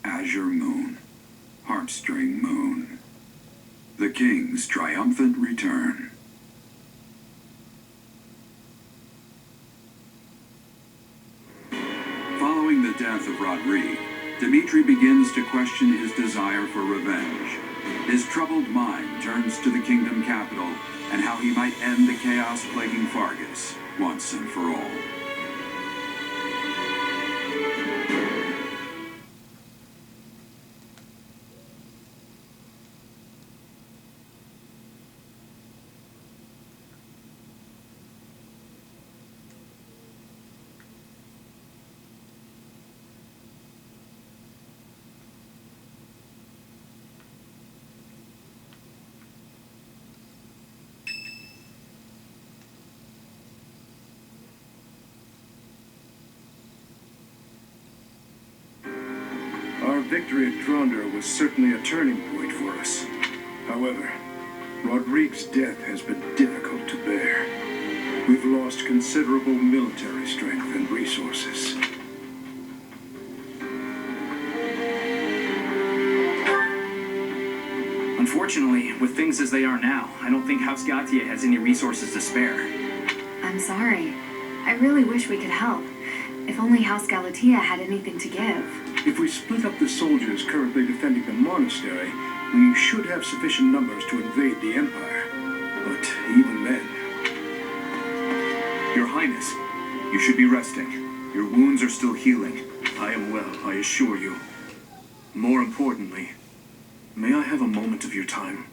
azure moon, harpstring moon. The king's triumphant return. Following the death of Rodrigue, Dmitri begins to question his desire for revenge. His troubled mind turns to the kingdom capital and how he might end the chaos plaguing Fargus once and for all. Our victory at Dronder was certainly a turning point for us. However, Rodrigue's death has been difficult to bear. We've lost considerable military strength and resources. Unfortunately, with things as they are now, I don't think House Gautier has any resources to spare. I'm sorry. I really wish we could help. If only House Galatea had anything to give. If we split up the soldiers currently defending the monastery, we should have sufficient numbers to invade the Empire. But even then... Your Highness, you should be resting. Your wounds are still healing. I am well, I assure you. More importantly, may I have a moment of your time?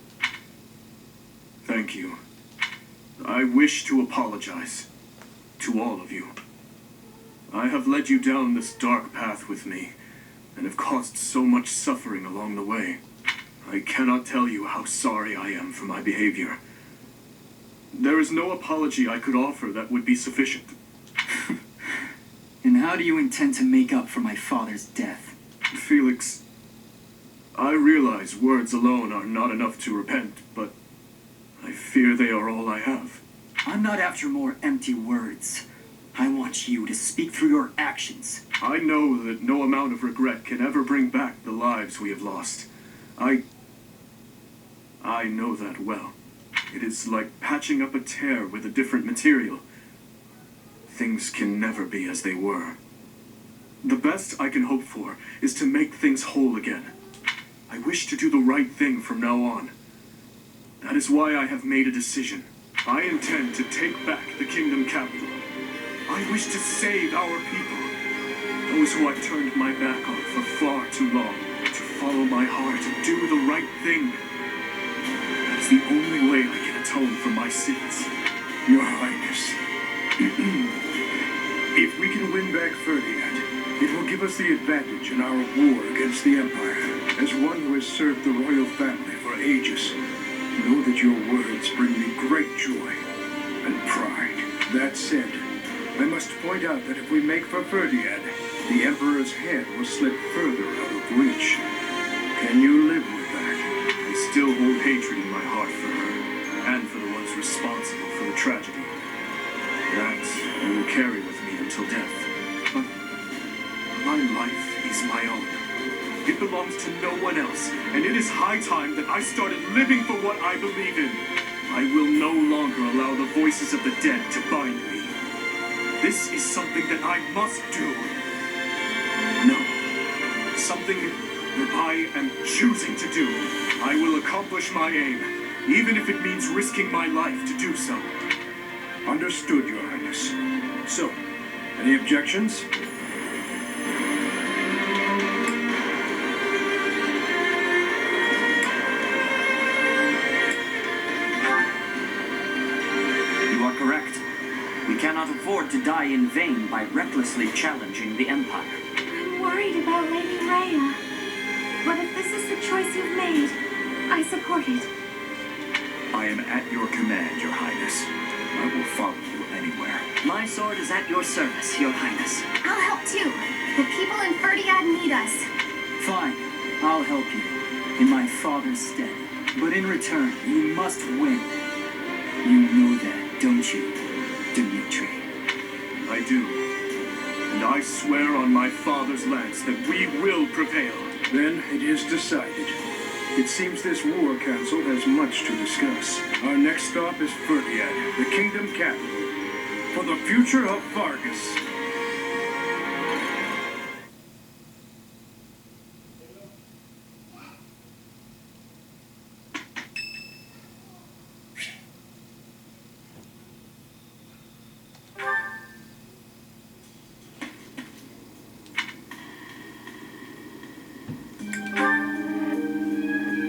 Thank you. I wish to apologize to all of you. I have led you down this dark path with me, and have caused so much suffering along the way. I cannot tell you how sorry I am for my behavior. There is no apology I could offer that would be sufficient. And how do you intend to make up for my father's death? Felix, I realize words alone are not enough to repent, but I fear they are all I have. I'm not after more empty words. I want you to speak through your actions. I know that no amount of regret can ever bring back the lives we have lost. I know that well. It is like patching up a tear with a different material. Things can never be as they were. The best I can hope for is to make things whole again. I wish to do the right thing from now on. That is why I have made a decision. I intend to take back the kingdom capital. I wish to save our people. Those who I turned my back on for far too long. To follow my heart and do the right thing. That's the only way I can atone for my sins. Your Highness, if we can win back Ferdinand, it will give us the advantage in our war against the Empire. As one who has served the royal family for ages, know that your words bring me great joy and pride. That said, I must point out that if we make for Ferdinand, the Emperor's head will slip further out of reach. Can you live with that? I still hold hatred in my heart for her, and for the ones responsible for the tragedy. That I will carry with me until death. But my life is my own. It belongs to no one else, and it is high time that I started living for what I believe in. I will no longer allow the voices of the dead to bind me. This is something that I must do. No. Something that I am choosing to do. I will accomplish my aim, even if it means risking my life to do so. Understood, Your Highness. So, any objections? You are correct. We cannot afford to die in vain by recklessly challenging the Empire. I'm worried about Lady Rhea. But if this is the choice you've made, I support it. I am at your command, Your Highness. I will follow you anywhere. My sword is at your service, Your Highness. I'll help too. The people in Ferdiad need us. Fine, I'll help you, in my father's stead. But in return, you must win. You know that, don't you, Dmitri? I do. and I swear on my father's lance that we will prevail. Then it is decided. It seems this war council has much to discuss. Our next stop is Ferdiad, the kingdom capital, for the future of Vargas.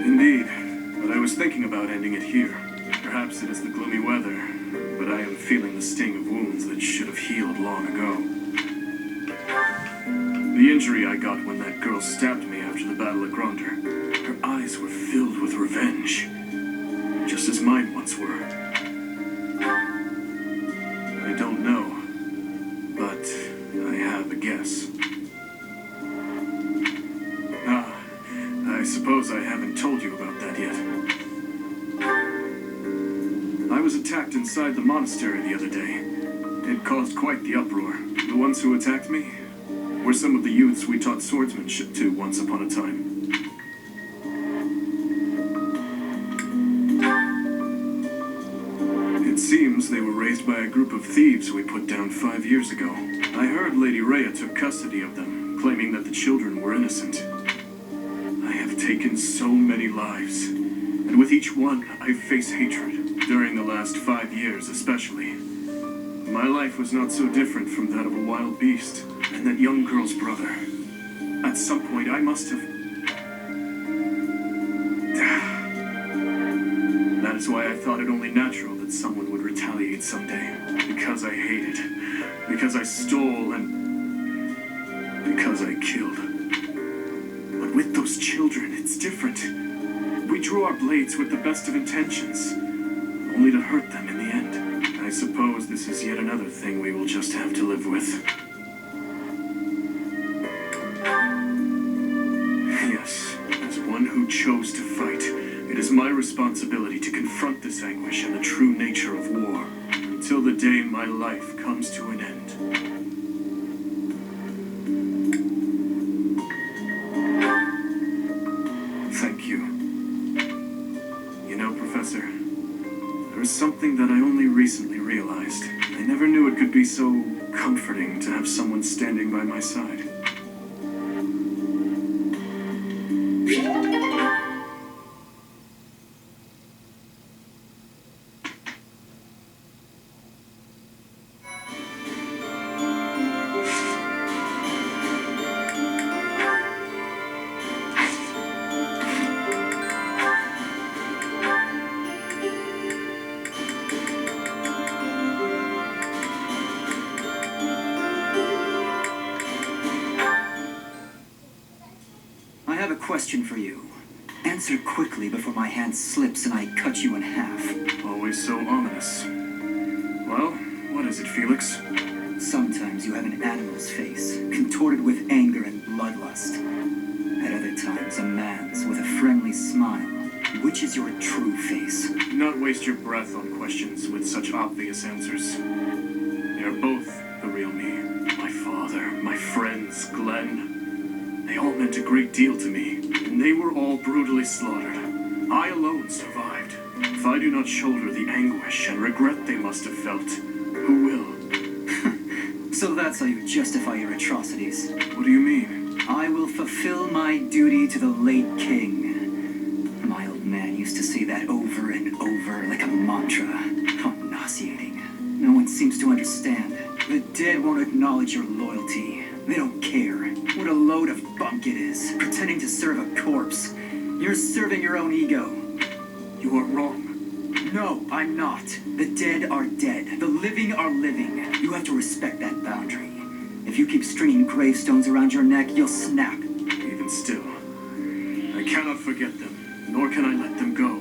Indeed, but I was thinking about ending it here. Perhaps it is the gloomy weather, but I am feeling the sting of wounds that should have healed long ago. The injury I got when that girl stabbed me after the battle at Gronder, her eyes were filled with revenge, just as mine once were. I don't know, but I have a guess. I suppose I haven't told you about that yet. I was attacked inside the monastery the other day. It caused quite the uproar. The ones who attacked me were some of the youths we taught swordsmanship to once upon a time. It seems they were raised by a group of thieves we put down 5 years ago. I heard Lady Rhea took custody of them, claiming that the children were innocent. I have taken so many lives, and with each one, I face hatred. During the last 5 years, especially. My life was not so different from that of a wild beast, and that young girl's brother. At some point, I must have... That is why I thought it only natural that someone would retaliate someday. Because I hated, because I stole, and because I killed. But with those children, it's different. We drew our blades with the best of intentions, only to hurt them in the end. I suppose this is yet another thing we will just have to live with. Yes, as one who chose to fight, it is my responsibility to confront this anguish and the true nature of war, until the day my life comes to an end. Thank you. You know, Professor, there is something that I only recently realized. I never knew it could be so comforting to have someone standing by my side. I have a question for you. Answer quickly before my hand slips and I cut you in half. Always so ominous. Well, what is it, Felix? Sometimes you have an animal's face, contorted with anger and bloodlust. At other times, a man's with a friendly smile. Which is your true face? Do not waste your breath on questions with such obvious answers. They are both the real me. My father, my friends, Glenn. They all meant a great deal to me, and they were all brutally slaughtered. I alone survived. If I do not shoulder the anguish and regret they must have felt, who will? So that's how you justify your atrocities. What do you mean? I will fulfill my duty to the late king. My old man used to say that over and over like a mantra. How nauseating. No one seems to understand. The dead won't acknowledge your loyalty. They don't care. What a load of bunk it is, pretending to serve a corpse. You're serving your own ego. You are wrong. No, I'm not. The dead are dead. The living are living. You have to respect that boundary. If you keep stringing gravestones around your neck, you'll snap. Even still, I cannot forget them, nor can I let them go.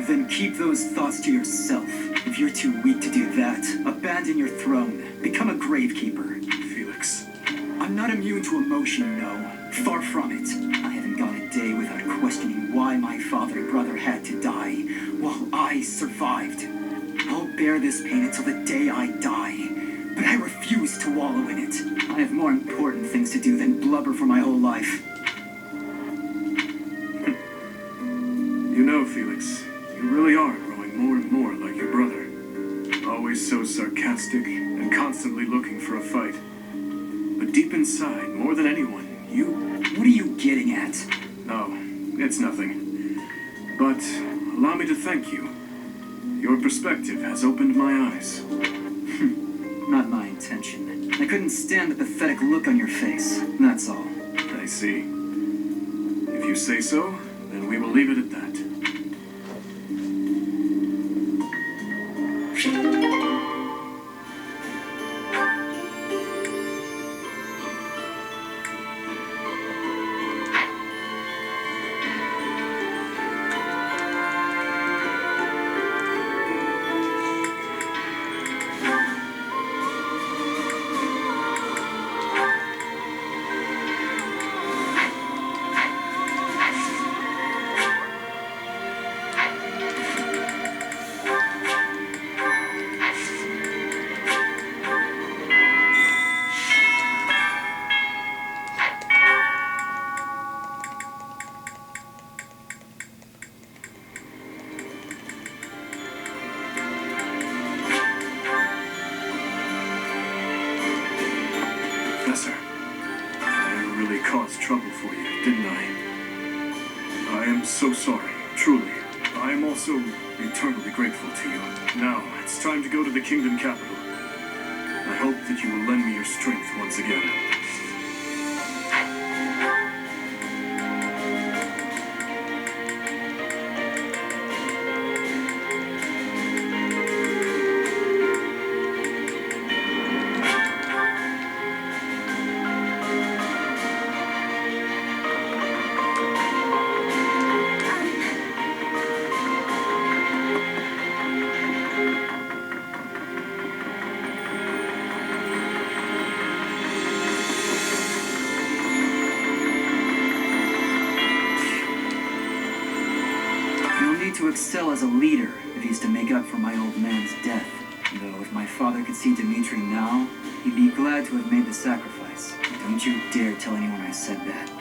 Then keep those thoughts to yourself. If you're too weak to do that, abandon your throne. Become a gravekeeper. Felix. I'm not immune to emotion, no. Far from it. I haven't gone a day without questioning why my father and brother had to die, while I survived. I'll bear this pain until the day I die. but I refuse to wallow in it. I have more important things to do than blubber for my whole life. You know, Felix, you really are growing more and more like your brother. Always so sarcastic and constantly looking for a fight. But deep inside, more than anyone, What are you getting at? No, it's nothing. But allow me to thank you. Your perspective has opened my eyes. Not my intention. I couldn't stand the pathetic look on your face. That's all. I see. If you say so, then we will leave it at that. Professor, I really caused trouble for you, didn't I? I am so sorry, truly. I am also eternally grateful to you. Now, it's time to go to the kingdom capital. I hope that you will lend me your strength once again. To excel as a leader if he's to make up for my old man's death. Though if my father could see Dimitri now, he'd be glad to have made the sacrifice. Don't you dare tell anyone I said that.